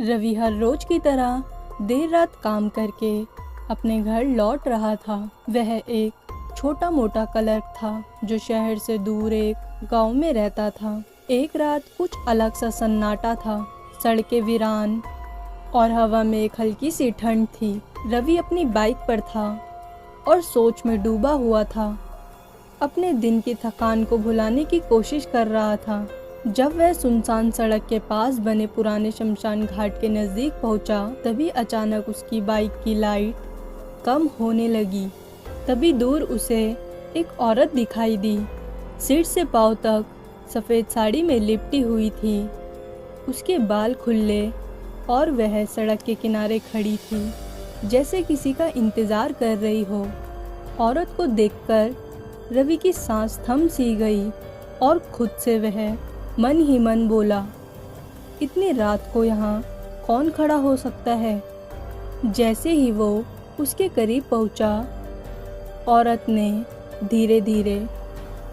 रवि हर रोज की तरह देर रात काम करके अपने घर लौट रहा था। वह एक छोटा मोटा क्लर्क था जो शहर से दूर एक गांव में रहता था। एक रात कुछ अलग सा सन्नाटा था, सड़कें वीरान और हवा में एक हल्की सी ठंड थी। रवि अपनी बाइक पर था और सोच में डूबा हुआ था। अपने दिन की थकान को भुलाने की कोशिश कर रहा था। जब वह सुनसान सड़क के पास बने पुराने शमशान घाट के नज़दीक पहुंचा, तभी अचानक उसकी बाइक की लाइट कम होने लगी। तभी दूर उसे एक औरत दिखाई दी। सिर से पांव तक सफ़ेद साड़ी में लिपटी हुई थी। उसके बाल खुले और वह सड़क के किनारे खड़ी थी, जैसे किसी का इंतज़ार कर रही हो। औरत को देखकर रवि की सांस थम सी गई और खुद से वह मन ही मन बोला, इतनी रात को यहाँ कौन खड़ा हो सकता है। जैसे ही वो उसके करीब पहुँचा, औरत ने धीरे धीरे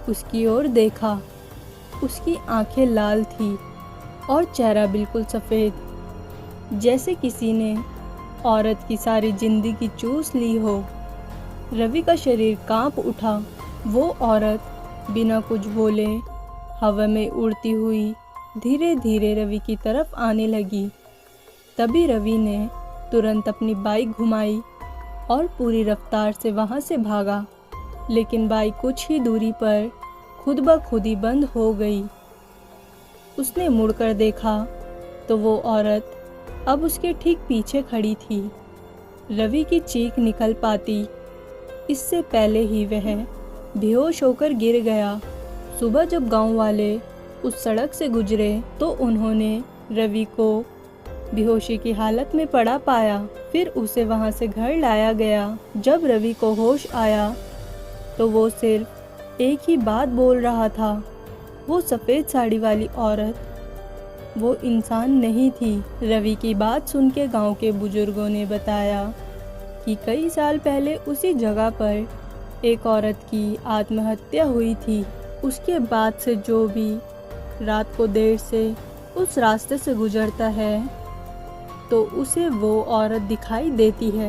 उसकी ओर देखा। उसकी आंखें लाल थी और चेहरा बिल्कुल सफ़ेद, जैसे किसी ने औरत की सारी जिंदगी चूस ली हो। रवि का शरीर कांप उठा। वो औरत बिना कुछ बोले हवा में उड़ती हुई धीरे धीरे रवि की तरफ आने लगी। तभी रवि ने तुरंत अपनी बाइक घुमाई और पूरी रफ्तार से वहां से भागा, लेकिन बाइक कुछ ही दूरी पर खुद ब खुद ही बंद हो गई। उसने मुड़कर देखा तो वो औरत अब उसके ठीक पीछे खड़ी थी। रवि की चीख निकल पाती इससे पहले ही वह बेहोश होकर गिर गया। सुबह जब गांव वाले उस सड़क से गुजरे तो उन्होंने रवि को बेहोशी की हालत में पड़ा पाया। फिर उसे वहां से घर लाया गया। जब रवि को होश आया तो वो सिर्फ एक ही बात बोल रहा था। वो सफ़ेद साड़ी वाली औरत वो इंसान नहीं थी। रवि की बात सुन के गाँव के बुजुर्गों ने बताया कि कई साल पहले उसी जगह पर एक औरत की आत्महत्या हुई थी। उसके बाद से जो भी रात को देर से उस रास्ते से गुजरता है तो उसे वो औरत दिखाई देती है।